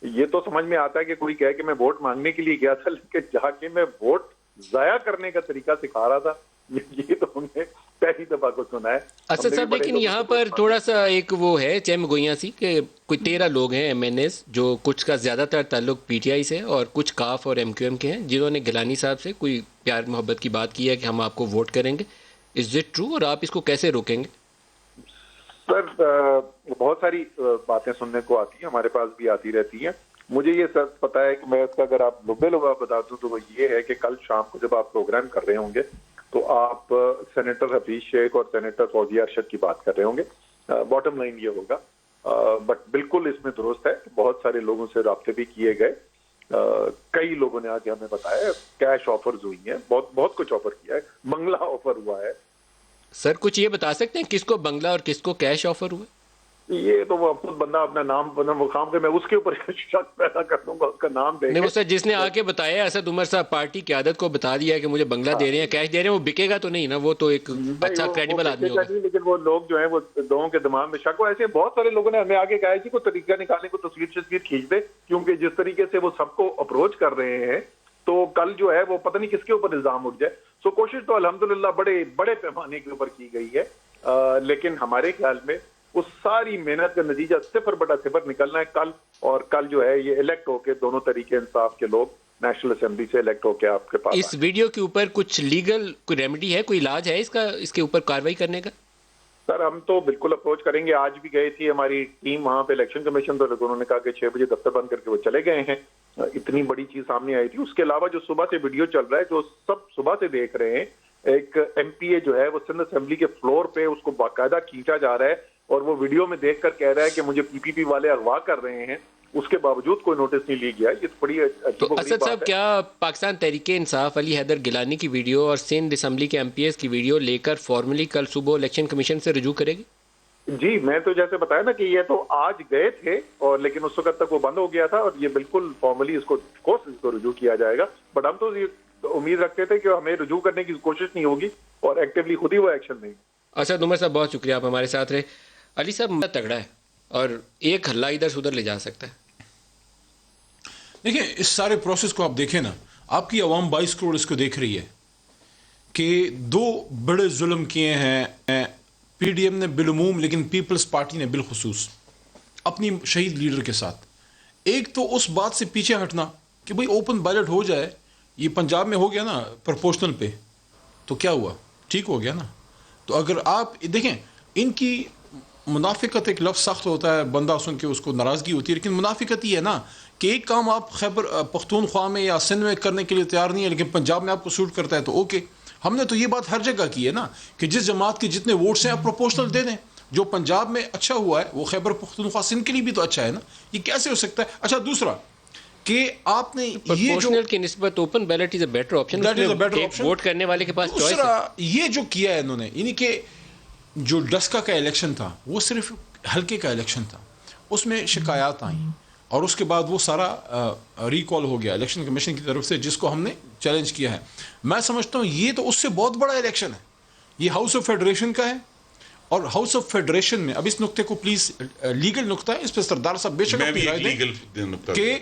یہ تو سمجھ میں آتا ہے کہ کوئی کہے کہ میں ووٹ مانگنے کے لیے گیا تھا, لیکن جا کے میں ووٹ ضائع کرنے کا طریقہ سکھا رہا تھا, یہ تو ہم نے پہلی دفعہ کو سنا ہے. اسد صاحب, لیکن یہاں پر تھوڑا سا ایک وہ ہے چہم گوئیاں سی کہ کوئی 13 لوگ ہیں ایم این ایز, جو کچھ کا زیادہ تر تعلق پی ٹی آئی سے اور کچھ کاف اور ایم کیو ایم کے ہیں, جنہوں نے گیلانی صاحب سے کوئی پیار محبت کی بات کی ہے کہ ہم آپ کو ووٹ کریں گے. از اٹ ٹرو, اور آپ اس کو کیسے روکیں گے؟ سر بہت ساری باتیں سننے کو آتی ہیں، ہمارے پاس بھی آتی رہتی ہیں. مجھے یہ سر پتا ہے کہ میں اس کا اگر آپ لبے لبا بتا دوں تو وہ یہ ہے کہ کل شام کو جب آپ پروگرام کر رہے ہوں گے تو آپ سینیٹر حفیظ شیخ اور سینیٹر فوزیہ ارشد کی بات کر رہے ہوں گے. باٹم لائن یہ ہوگا، بٹ بالکل اس میں درست ہے، بہت سارے لوگوں سے رابطے بھی کیے گئے. کئی لوگوں نے آگے ہمیں بتایا کیش آفرز ہوئی ہیں، بہت کچھ آفر کیا ہے، بنگلہ آفر ہوا ہے. سر کچھ یہ بتا سکتے ہیں کس کو بنگلہ اور کس کو کیش آفر ہوا؟ یہ تو وہ خود بندہ اپنا نام مقام پہ، میں اس کے اوپر شک پیدا کر دوں گا، اس کا نام دے نہیں وہ سر جس نے آ کے بتایا اسد عمر صاحب پارٹی قیادت کو بتا دیا کہ مجھے بنگلہ دے رہے ہیں، کیش دے رہے ہیں، وہ بکے گا تو نہیں نا، وہ تو ایک اچھا کریڈیبل آدمی ہوگا. لیکن وہ لوگ جو ہیں وہ لوگوں کے دماغ میں شک ہو. ایسے بہت سارے لوگوں نے ہمیں آگے کہا ہے کہ کوئی طریقہ نکالنے کو تصویر کھینچ دے، کیونکہ جس طریقے سے وہ سب کو اپروچ کر رہے ہیں تو کل جو ہے وہ پتہ نہیں کس کے اوپر الزام اٹھ جائے. سو کوشش تو الحمدللہ بڑے پیمانے کے اوپر کی گئی ہے، لیکن ہمارے خیال میں اس ساری محنت کا نتیجہ 0.0 نکلنا ہے کل. اور کل جو ہے یہ الیکٹ ہو کے دونوں طریقے انصاف کے لوگ نیشنل اسمبلی سے الیکٹ ہو کے آپ کے پاس اس ویڈیو کے اوپر کچھ لیگل کوئی ریمیڈی ہے، کوئی علاج ہے اس کے اوپر کاروائی کرنے کا؟ سر ہم تو بالکل اپروچ کریں گے. آج بھی گئی تھی ہماری ٹیم وہاں پہ الیکشن کمیشن، تو انہوں نے کہا کہ 6 بجے دفتر بند کر کے وہ چلے گئے ہیں. اتنی بڑی چیز سامنے آئی تھی. اس کے علاوہ جو صبح سے ویڈیو چل رہا ہے، جو سب صبح سے دیکھ رہے ہیں، ایک ایم پی اے جو ہے وہ سندھ اسمبلی کے فلور پہ اس کو باقاعدہ کھینچا جا رہا ہے اور وہ ویڈیو میں دیکھ کر کہہ رہا ہے کہ مجھے پی پی پی والے اغوا کر رہے ہیں. اس کے باوجود کوئی نوٹس نہیں لیا گیا. یہ بڑی عجیب و غریب اسد صاحب کیا پاکستان تحریک انصاف علی حیدر گیلانی کی ویڈیو اور سندھ اسمبلی کے ایم پی ایس کی ویڈیو لے کر فارملی کل صبح الیکشن کمیشن سے رجوع کرے گی؟ جی میں تو جیسے بتایا نا کہ یہ تو آج گئے تھے اور لیکن اس وقت تک وہ بند ہو گیا تھا، اور یہ بالکل فارملی اس کو رجوع کیا جائے گا. بٹ ہم تو یہ امید رکھتے تھے کہ ہمیں رجوع کرنے کی کوشش نہیں ہوگی اور ایکٹیولی خود ہی وہ ایکشن نہیں. اسد عمر صاحب بہت شکریہ، آپ ہمارے ساتھ رہے. علی صاحب تگڑا ہے اور ایک ہلہ ادھر سے ادھر لے جا سکتا ہے. دیکھیں اس سارے پروسیس کو آپ دیکھیں نا، آپ کی عوام 22 کروڑ اس کو دیکھ رہی ہے کہ 2 بڑے ظلم کیے ہیں پی ڈی ایم نے بالعموم، لیکن پیپلز پارٹی نے بالخصوص اپنی شہید لیڈر کے ساتھ. ایک تو اس بات سے پیچھے ہٹنا کہ بھئی اوپن بیلٹ ہو جائے. یہ پنجاب میں ہو گیا نا پرپورشنل پہ، تو کیا ہوا؟ ٹھیک ہو گیا نا. تو اگر آپ دیکھیں ان کی منافقت، ایک لفظ سخت ہوتا ہے، بندہ سن کے اس کو ناراضگی ہوتی ہے، لیکن منافقت یہ ہے نا کہ ایک کام آپ خیبر پختونخوا میں یا سندھ میں کرنے کے لیے تیار نہیں ہے، لیکن پنجاب میں آپ کو سوٹ کرتا ہے تو اوکے. ہم نے تو یہ بات ہر جگہ کی ہے نا کہ جس جماعت کے جتنے ووٹس ہیں آپ پروپورشنل دے دیں. جو پنجاب میں اچھا ہوا ہے وہ خیبر پختونخوا سندھ کے لیے بھی تو اچھا ہے نا. یہ کیسے ہو سکتا ہے؟ اچھا دوسرا کہ آپ نے یہ جو کی نسبت open belt is a better option, vote کرنے والے کے پاس چوائس ہے. دوسرا یہ جو کیا ہے انہوں نے، یعنی کہ جو ڈسکا کا الیکشن تھا وہ صرف حلقے کا الیکشن تھا، اس میں شکایات آئیں اور اس کے بعد وہ سارا ریکال ہو گیا الیکشن کمیشن کی طرف سے، جس کو ہم نے چیلنج کیا ہے. میں سمجھتا ہوں یہ تو اس سے بہت بڑا الیکشن ہے. یہ ہاؤس آف فیڈریشن کا ہے، اور ہاؤس آف فیڈریشن میں اب اس نقطے کو پلیز لیگل نقطہ ہے، اس پہ سردار صاحب بے شک اپنی رائے دیں کہ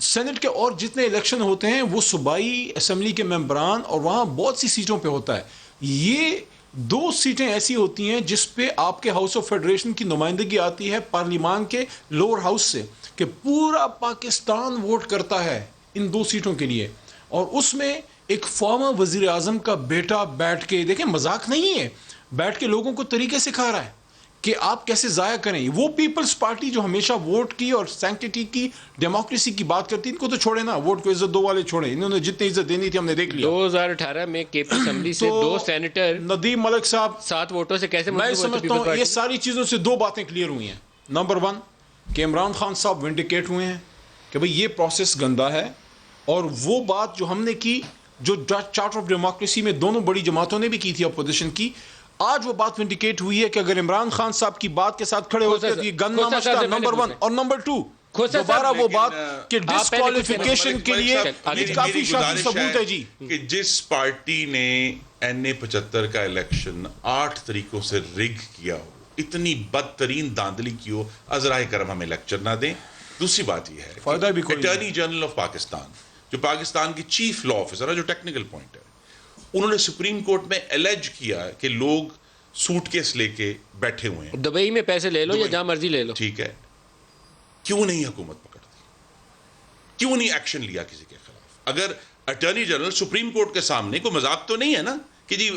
سینٹ کے اور جتنے الیکشن ہوتے ہیں وہ صوبائی اسمبلی کے ممبران اور وہاں بہت سی سیٹوں پہ ہوتا ہے. یہ 2 سیٹیں ایسی ہوتی ہیں جس پہ آپ کے ہاؤس آف فیڈریشن کی نمائندگی آتی ہے پارلیمان کے لوور ہاؤس سے، کہ پورا پاکستان ووٹ کرتا ہے ان 2 سیٹوں کے لیے. اور اس میں ایک فارمر وزیر اعظم کا بیٹا بیٹھ کے، دیکھیں مذاق نہیں ہے، بیٹھ کے لوگوں کو طریقے سکھا رہا ہے کہ آپ کیسے ضائع کریں. وہ پیپلز پارٹی جو ہمیشہ ووٹ کی اور سینکٹیٹی کی، ڈیموکریسی کی بات کرتی، ان کو تو چھوڑے نا، ووٹ کو عزت دو والے چھوڑے. انہوں نے جتنی عزت دینی تھی ہم نے دیکھ لیا. 2018 میں کے پی اسمبلی سے 2 سینیٹر ندیم ملک صاحب 7 ووٹوں سے کیسے؟ میں سمجھتا ہوں یہ ساری چیزوں سے 2 باتیں کلیئر ہوئی ہیں. نمبر 1 کہ عمران خان صاحب ونڈیکیٹ ہوئے ہیں کہ بھئی یہ پروسیس گندا ہے، اور وہ بات جو ہم نے کی، جو چارٹر آف ڈیموکریسی میں دونوں بڑی جماعتوں نے بھی کی تھی اپوزیشن کی، آج وہ بات ونڈیکیٹ ہوئی ہے کہ اگر عمران خان صاحب کی بات کے ساتھ کھڑے ہوتے تو یہ گند نہ مچتا. نمبر 1 اور نمبر 2 دوبارہ وہ بات کہ ڈسکوالیفیکیشن کے لیے کافی شافی ثبوت ہے جی کہ جس پارٹی نے NA-75 کا الیکشن 8 طریقوں سے رگ کیا ہو، اتنی بدترین داندلی کی ہو، عذرائے کرم ہمیں لیکچر نہ دیں. دوسری بات یہ ہے کہ اٹارنی جنرل آف پاکستان، جو پاکستان کی چیف لا آفیسر ہے، جو ٹیکنیکل پوائنٹ ہے، انہوں نے سپریم کورٹ میں الیج کیا کہ لوگ سوٹ کیس لے کے بیٹھے ہوئے ہیں، دبئی میں پیسے لے لو یا جہاں مرضی لے لو. ٹھیک ہے، کیوں نہیں حکومت پکڑتی؟ کیوں نہیں ایکشن لیا کسی کے خلاف؟ اگر اٹارنی جنرل سپریم کورٹ کے سامنے، کوئی مذاق تو نہیں ہے نا کہ جی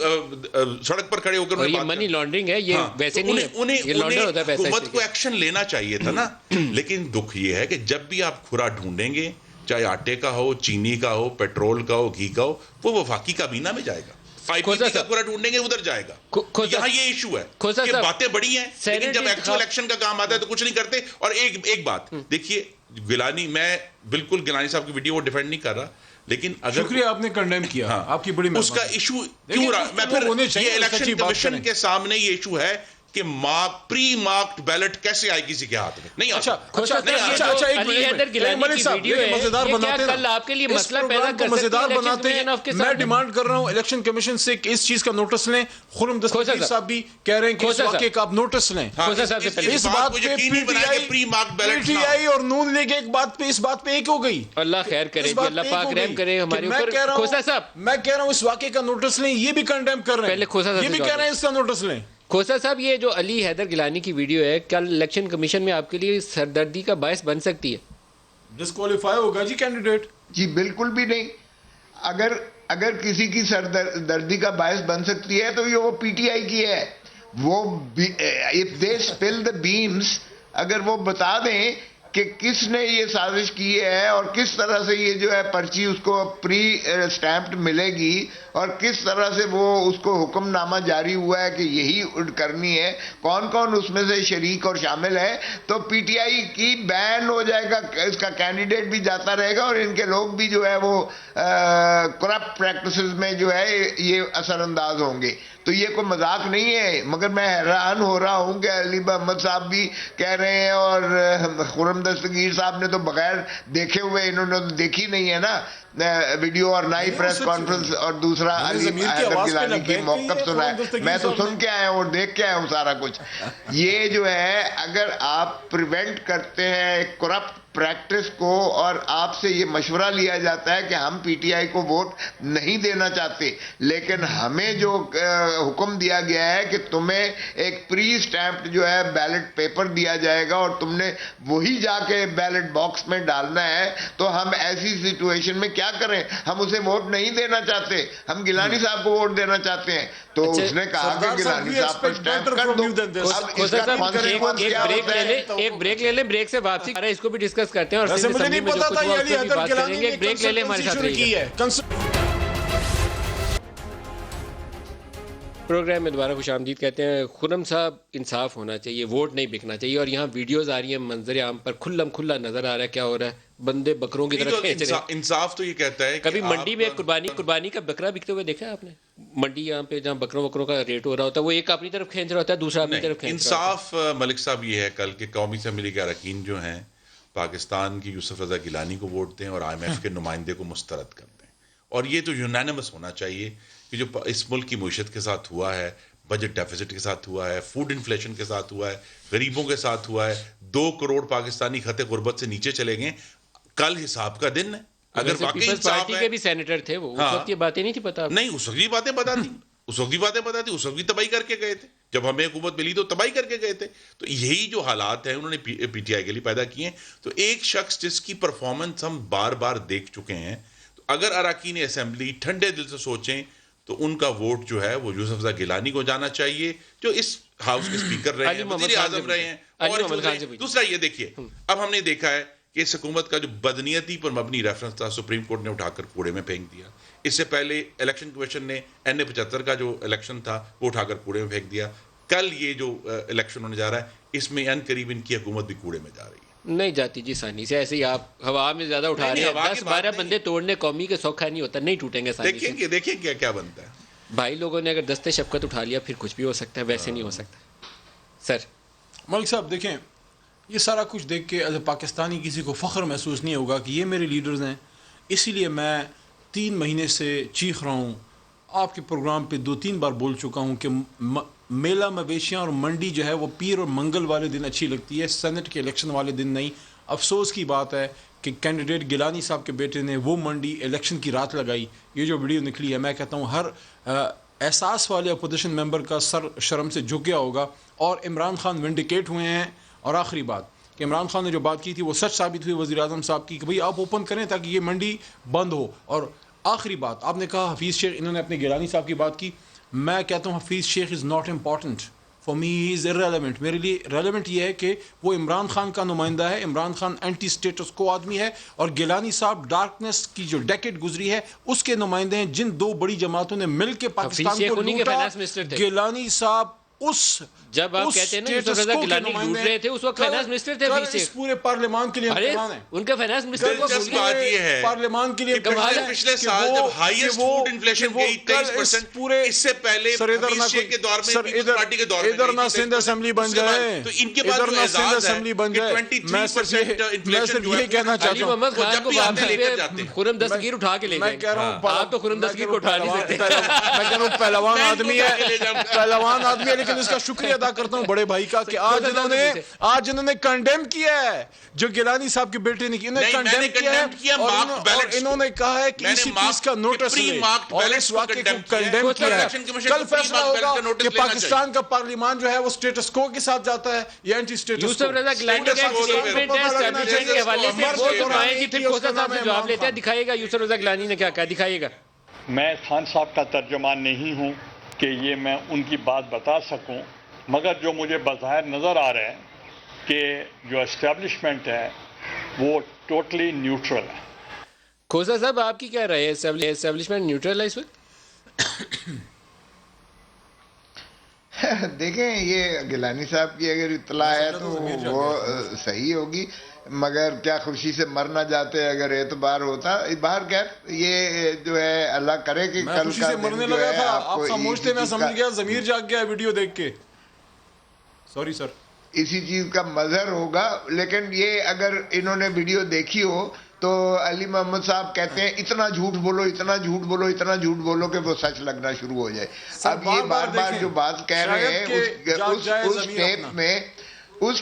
سڑک پر کھڑے ہو کر اور یہ منی لانڈرنگ ہے، یہ ویسے نہیں ہے، یہ لانڈر ہوتا ہے پیسہ. حکومت کو ایکشن لینا چاہیے تھا نا. لیکن دکھ یہ ہے کہ جب بھی آپ کھرا ڈھونڈیں گے، چاہے آٹے کا ہو، چینی کا ہو، پیٹرول کا ہو، گھی کا ہو، وہ وفاقی کابینہ میں جائے گا. آئی پی پی کا کھرا ڈھونڈیں گے ادھر جائے گا. یہاں یہ ایشو ہے کہ باتیں بڑی ہیں لیکن جب ایکچوئل الیکشن کا کام آتا ہے تو کچھ نہیں کرتے. اور ایک بات دیکھیے، گیلانی، میں بالکل گیلانی صاحب کی ویڈیو وہ ڈیفینڈ نہیں کر رہا، لیکن اگر شکریہ آپ نے کنڈیم کیا، آپ کی بڑی اس کا ایشو کیوں رہا، میں پھر یہ الیکشن کمیشن کے سامنے یہ ایشو ہے کہ پری مارکڈ بیلٹ کیسے آئے کسی کے ہاتھ میں نہیں. علی حیدر گیلانی کی ویڈیو ہے، یہ کیا کل آپ کے لیے مسئلہ پیدا کر سکتی ہے؟ میں ڈیمانڈ کر رہا ہوں الیکشن کمیشن سے کہ اس چیز کا نوٹس لیں. خرم دستگیر صاحب بھی کہہ رہے ہیں کہ اس واقعے کا آپ نوٹس لیں. اس بات پہ پی ٹی آئی اور نون لیگ ایک بات پہ، اس بات پہ ایک ہو گئی. اللہ خیر کرے، اللہ پاک رحم کرے ہمارے اوپر. کھوسا صاحب، میں کہہ رہا ہوں اس واقعے کا نوٹس لیں. یہ بھی کنڈیم کر رہے ہیں، یہ بھی کہہ رہے ہیں اس کا نوٹس لیں. کھوسا صاحب، یہ جو علی حیدر گیلانی کی ویڈیو ہے کل الیکشن کمیشن میں آپ کے لیے سردردی کا باعث بن سکتی ہے؟ ڈسکوالیفائی ہوگا جی کینڈیڈیٹ. جی بالکل بھی نہیں. اگر کسی کی سردردی کا باعث بن سکتی ہے تو یہ وہ پی ٹی آئی کی ہے. وہ if they spill the beans، اگر وہ بتا دیں کہ کس نے یہ سازش کی ہے اور کس طرح سے یہ جو ہے پرچی اس کو پری سٹیمپڈ ملے گی اور کس طرح سے وہ اس کو حکم نامہ جاری ہوا ہے کہ یہی کرنی ہے، کون کون اس میں سے شریک اور شامل ہے، تو پی ٹی آئی کی بین ہو جائے گا. اس کا کینڈیڈیٹ بھی جاتا رہے گا اور ان کے لوگ بھی جو ہے وہ کرپٹ پریکٹسز میں جو ہے یہ اثر انداز ہوں گے. تو یہ کوئی مذاق نہیں ہے. مگر میں حیران ہو رہا ہوں کہ علی محمد صاحب بھی کہہ رہے ہیں اور خرم دستگیر صاحب نے تو بغیر دیکھے ہوئے، انہوں نے تو دیکھی نہیں ہے نا ویڈیو اور نہ ہی پریس کانفرنس اور دوسرا علی حیدر گیلانی کی موقف سنا ہے. میں تو سن کے آیا ہوں اور دیکھ کے آیا ہوں سارا کچھ. یہ جو ہے اگر آپ پریونٹ کرتے ہیں کرپٹ پریکٹس کو اور آپ سے یہ مشورہ لیا جاتا ہے کہ ہم پی ٹی آئی کو ووٹ نہیں دینا چاہتے، لیکن ہمیں جو حکم دیا گیا ہے کہ تمہیں ایک پری سٹیمپڈ جو ہے بیلٹ پیپر دیا جائے گا اور تم نے وہی جا کے بیلٹ باکس میں ڈالنا ہے، تو ہم ایسی سچویشن میں کیا کریں؟ ہم اسے ووٹ نہیں دینا چاہتے، ہم گیلانی صاحب کو ووٹ دینا چاہتے ہیں. تو اس نے کہا کہ گیلانی صاحب پر سٹیمپ کر دو. ایک بریک لے لیں، بریک سے واپسی اس کو بھی ڈسکس کرتے ہیں اور مجھے نہیں پتا تھا یہ علی حیدر گیلانی نے بریک لے لیں، ہمارے ساتھ رہیے. پروگرام میں دوبارہ خوش آمدید کہتے ہیں. خرم صاحب، انصاف ہونا چاہیے، ووٹ نہیں بکنا چاہیے. اور یہاں ویڈیوز آ رہی ہیں منظر عام پر کھلا نظر آ رہا ہے کیا ہو رہا ہے. بندے بکروں کی طرح کھینچ رہے ہیں. انصاف تو یہ کہتا ہے کبھی منڈی میں قربانی کا بکرا بکتے ہوئے دیکھا آپ نے؟ منڈی یہاں پہ جہاں بکروں کا ریٹ ہو رہا ہوتا ہے، وہ ایک اپنی طرف کھینچ رہا ہوتا ہے، دوسرا اپنی طرف کھینچ رہا ہوتا ہے. انصاف ملک صاحب یہ ہے کل کے قومی اسمبلی کے اراکین جو ہیں پاکستان کی یوسف رضا گیلانی کو ووٹ دیں اور آئی ایم ایف کے نمائندے کو مسترد کر دیں. اور یہ تو یونینمس ہونا چاہیے کہ جو اس ملک کی معیشت کے ساتھ ہوا ہے، بجٹ ڈیفیسٹ کے ساتھ ہوا ہے، فوڈ انفلیشن کے ساتھ ہوا ہے، غریبوں کے ساتھ ہوا ہے، 2 کروڑ پاکستانی خط غربت سے نیچے چلے گئے. کل حساب کا دن ہے. اگر واقعی پارٹی کے بھی سینیٹر تھے وہ، اس وقت یہ باتیں نہیں تھی پتا. نہیں، اس وقت یہ باتیں پتا تھی، اس وقت بھی تباہی کر کے گئے تھے. جب ہمیں حکومت ملی تو تباہی کر کے گئے تھے. تو یہی جو حالات ہیں انہوں نے پی ٹی آئی کے لیے پیدا کیے ہیں. تو ایک شخص جس کی پرفارمنس ہم بار بار دیکھ چکے ہیں، تو اگر اراکین اسمبلی ٹھنڈے دل سے سوچیں تو ان کا ووٹ جو ہے وہ یوسف رضا گیلانی کو جانا چاہیے، جو اس ہاؤس کے اسپیکر رہے ہیں، وزیر اعظم رہے ہیں. اور دوسرا یہ دیکھیے، اب ہم نے دیکھا ہے کہ اس حکومت کا جو بدنیتی پر مبنی ریفرنس تھا سپریم کورٹ نے اٹھا کر کوڑے میں پھینک دیا. اس سے پہلے الیکشن کمیشن نے NA-75 کا جو الیکشن تھا وہ اٹھا کر کوڑے میں پھینک دیا. کل یہ جو الیکشن ہونے جا رہا ہے اس میں ان قریب ان کی حکومت بھی کوڑے میں جا رہی ہے. نہیں جاتی جی آسانی سے. ایسے ہی آپ ہوا میں زیادہ اٹھا رہے ہیں. 10-12 بندے توڑنے قومی کے سوکھا نہیں ہوتا، نہیں ٹوٹیں گے. دیکھیں کیا بنتا ہے. بھائی لوگوں نے اگر دستے شفقت اٹھا لیا پھر کچھ بھی ہو سکتا ہے، ویسے نہیں ہو سکتا. سر ملک صاحب دیکھیں، یہ سارا کچھ دیکھ کے ایز اے پاکستانی کسی کو فخر محسوس نہیں ہوگا کہ یہ میرے لیڈرز ہیں. اسی لیے میں 3 مہینے سے چیخ رہا ہوں، آپ کے پروگرام پہ 2-3 بار بول چکا ہوں کہ میلہ مویشیاں اور منڈی جو ہے وہ پیر اور منگل والے دن اچھی لگتی ہے، سینٹ کے الیکشن والے دن نہیں. افسوس کی بات ہے کہ کینڈیڈیٹ گیلانی صاحب کے بیٹے نے وہ منڈی الیکشن کی رات لگائی. یہ جو ویڈیو نکلی ہے، میں کہتا ہوں ہر احساس والے اپوزیشن ممبر کا سر شرم سے جھک گیا ہوگا. اور عمران خان ونڈیکیٹ ہوئے ہیں. اور آخری بات کہ عمران خان نے جو بات کی تھی وہ سچ ثابت ہوئی وزیر اعظم صاحب کی کہ بھئی آپ اوپن کریں تاکہ یہ منڈی بند ہو. اور آخری بات آپ نے کہا حفیظ شیخ, انہوں نے اپنے گیلانی صاحب کی بات کی. میں کہتا ہوں حفیظ شیخ is not important for me, he is irrelevant. میرے لیے ریلیونٹ یہ ہے کہ وہ عمران خان کا نمائندہ ہے, عمران خان اینٹی اسٹیٹس کو آدمی ہے, اور گیلانی صاحب ڈارکنیس کی جو ڈیکیڈ گزری ہے اس کے نمائندے ہیں, جن دو بڑی جماعتوں نے مل کے پاکستان کو لوٹا. گیلانی صاحب اس جب آپ کہتے ہیں نا یوسف رضا گیلانی لوٹ رہے تھے اس وقت فائنانس منسٹر تھے حفیظ شیخ. اس پورے پارلیمان کے لیے امتحان ہے ان کا فائنانس منسٹر کو دلچسپ بات یہ ہے پارلیمان کے لیے پچھلے سال جب ہائیسٹ فوڈ انفلیشن گئی 23%, اس سے پہلے حفیظ شیخ کے دور میں پیپلز پارٹی کے دور میں ادھر نہ سندھ اسمبلی بن جائے, تو ان کے پاس جو اعزاز ہے کہ 23% انفلیشن جو ہے کہنا چاہتا علی محمد خان کو بعد میں خرم دستگیر اٹھا کے لے میں کہہ رہا ہوں آپ تو خرم دستگیر کو اٹھا نہیں سکتے. میں کہہ رہا ہوں پہلوان آدمی ہے, لیکن اس کا شکریہ ادا کرتا ہوں بڑے بھائی کا کہ آج انہوں نے کنڈیم کیا ہے جو گیلانی صاحب کے بیٹے نے, انہوں نے کنڈیم کیا ہے اور انہوں نے کہا ہے کہ اسی پیس کا نوٹس لیں اور اس واقعے کو کنڈیم کیا ہے. کل فیصلہ ہوگا کہ پاکستان کا پارلیمان جو ہے وہ سٹیٹس کو کے ساتھ جاتا ہے یا اینٹی سٹیٹس. یوسف رضا گیلانی کا اسٹیٹمنٹ ہے اسٹیبلشمنٹ کے حوالے سے, وہ سنائیں جی, پھر کوسا صاحب سے جواب لیتے ہیں. دکھائیے گا یوسف رضا گیلانی نے کیا کہا, دکھائیے گا. میں خان صاحب کا ترجمان نہیں ہوں کہ یہ میں ان کی بات بتا سکوں, مگر جو مجھے بظاہر نظر آ رہا ہے کہ جو اسٹیبلشمنٹ ہے وہ ٹوٹلی نیوٹرل ہے. کھوسا صاحب آپ کی کیا رائے ہے, اسٹیبلشمنٹ نیوٹرل ہے اس وقت؟ دیکھیں یہ گیلانی صاحب کی اگر اطلاع ہے تو وہ صحیح ہوگی, مگر کیا خوشی سے مر نہ جاتے اگر اعتبار ہوتا. باہر خیر یہ جو ہے اللہ کرے کہ کل خوشی سے مرنے لگا تھا, آپ سمجھتے میں سمجھ گیا ضمیر جاگ گیا ویڈیو دیکھ کے. سوری سر, اسی چیز کا مظہر ہوگا. لیکن یہ اگر انہوں نے ویڈیو دیکھی ہو تو علی محمد صاحب کہتے ہیں اتنا جھوٹ بولو, اتنا جھوٹ بولو, اتنا جھوٹ بولو کہ وہ سچ لگنا شروع ہو جائے. اب یہ بار بار جو بات کہہ رہے ہیں اس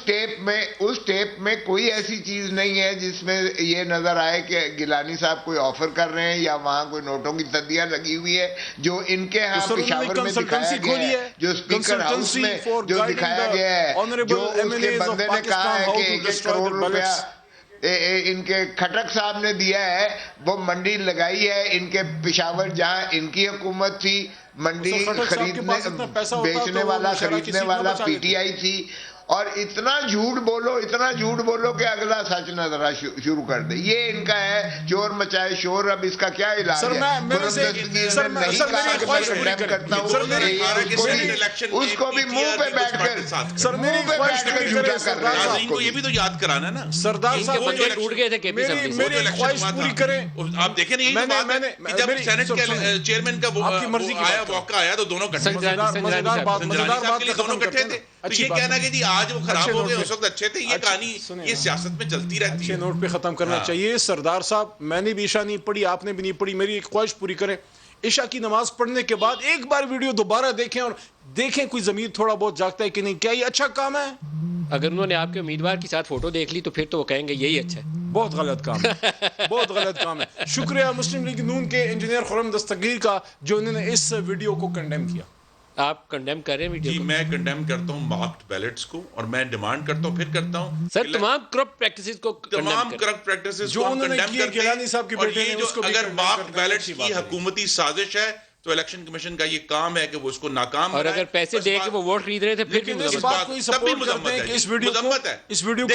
ٹیپ میں کوئی ایسی چیز نہیں ہے جس میں یہ نظر آئے کہ گیلانی صاحب کوئی آفر کر رہے ہیں یا وہاں کوئی نوٹوں کی تدیاں لگی ہوئی ہے. جو ان کے ہاں پشاور میں دکھایا گیا ہے, جو اسپیکر ہاؤس میں جو دکھایا گیا ہے, جو اس کے بندے نے کہا ہے کہ 1 کروڑ روپیہ ان کے کھٹک صاحب نے دیا ہے, وہ منڈی لگائی ہے ان کے پشاور جہاں ان کی حکومت تھی. منڈی خریدنے بیچنے والا خریدنے والا پی ٹی آئی تھی. اور اتنا جھوٹ بولو کہ اگلا سچ نظر شروع کر دے. یہ ان کا ہے چور مچائے شور. اب اس کا کیا علاج ہے؟ اس کو بھی منہ پہ بیٹھ کر جھوٹا کر رہا ہے. کو یہ بھی تو یاد کرانا نا سردار صاحب ٹوٹ گئے تھے میری خواہش پوری کریں. آپ دیکھیں نا یہی جب سینٹ کے چیئرمین کا موقع آیا تو دونوں کٹھے تھے. تو یہ کہنا کہ جی آج وہ خراب ہو گئے اس وقت اچھے تھے, یہ کہانی یہ سیاست میں چلتی رہتی ہے. نوٹ پہ ختم کرنا چاہیے. سردار صاحب میں نے بھی عشاء نہیں پڑھی, آپ نے بھی نہیں پڑھی, میری ایک خواہش پوری کریں. عشاء کی نماز پڑھنے کے بعد ایک بار ویڈیو دوبارہ دیکھیں اور دیکھیں کوئی ضمیر تھوڑا بہت جاگتا ہے کہ نہیں. کیا یہ اچھا کام ہے؟ اگر انہوں نے آپ کے امیدوار کے ساتھ فوٹو دیکھ لی تو پھر تو وہ کہیں گے یہی اچھا ہے. بہت غلط کام ہے, بہت غلط کام ہے. شکریہ مسلم لیگ نون کے انجینئر خرم دستگیر کا جو انہوں نے اس ویڈیو کو کنڈیم کیا. آپ کنڈیم کر رہے ہیں ویڈیو جی, میں کنڈیم کرتا ہوں مارکڈ بیلٹس کو, اور میں ڈیمانڈ کرتا ہوں, پھر کرتا ہوں سر تمام کرپٹ پریکٹسز کو جو انہوں نے کیے گیلانی صاحب کے بیٹے نے, اس کو اگر مارکڈ بیلٹس کی حکومتی سازش ہے تو الیکشن کمیشن کا یہ کام ہے کہ وہ اس کو ناکام اور اگر پیسے دے کے وہ ووٹ خرید رہے تھے پھر بھی اس بات کو سپورٹ کرتے ہیں کہ اس ویڈیو کا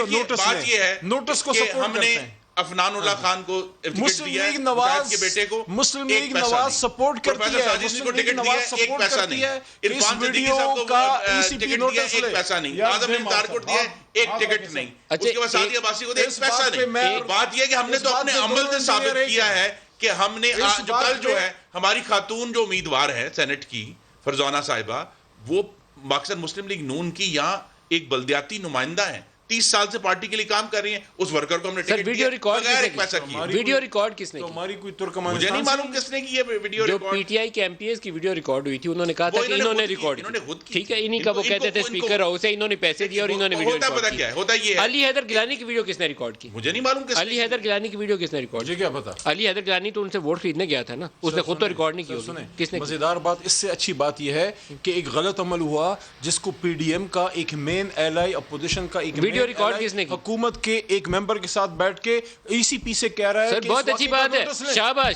نوٹس بات یہ ہے نوٹس کو سپورٹ کرتے ہیں. افنان اللہ خان کو مسلم لیگ نواز کے بیٹے کو مسلم لیگ نواز سپورٹ کرتی ہے, مسلم لیگ نواز سپورٹ کرتی ہے. اس ویڈیو کا ای سی پی نوٹس لے, ایک پیسہ نہیں. اعظم انتظار کو دیا ایک ٹکٹ نہیں. اس کے بعد سعدیہ عباسی کو دیا ایک پیسہ نہیں. بات یہ ہے کہ ہم نے تو اپنے عمل سے ثابت کیا ہے کہ ہم نے کل جو ہے ہماری خاتون جو امیدوار ہے سینٹ کی فرزانہ صاحبہ, وہ مقصد مسلم لیگ نون کی یہاں ایک بلدیاتی نمائندہ ہیں, 30 سال سے پارٹی کے لیے کام کر رہی ہیں. اس ورکر کو ہم نے ٹکٹ ویڈیو ریکارڈ کس نے کی؟ ہماری کوئی ترکمان مجھے نہیں معلوم کس نے کی یہ ویڈیو ریکارڈ. جو پی ٹی آئی کے ایم پی ایس کی ویڈیو ریکارڈ ہوئی تھی, انہوں نے کہا تھا کہ انہوں نے ریکارڈ کی. ٹھیک ہے, انہی کا وہ کہتے تھے اسپیکر ہاؤس ہے, انہوں نے پیسے دیے اور انہوں نے ویڈیو ریکارڈ کی. ہوتا یہ علی حیدر گیلانی کی ویڈیو کس نے ریکارڈ کی؟ مجھے نہیں معلوم. علی حیدر گیلانی کی ویڈیو کس نے ریکارڈ؟ مجھے کیا پتا. علی حیدر گیلانی تو ان سے ووٹ خریدنے گیا تھا نا, اس نے خود تو ریکارڈ نہیں کیا. کس نے؟ مزیدار بات اس سے اچھی بات یہ ہے کہ ایک غلط عمل ہوا جس کو پی ڈی ایم کا ایک مین ایلائی اپوزیشن کا ایک ویڈیو ریکارڈ کس نے کی؟ حکومت کے ایک ممبر کے ساتھ بیٹھ کے ای سی پی سے کہہ رہا ہے سر بہت اچھی بات ہے, شاباش.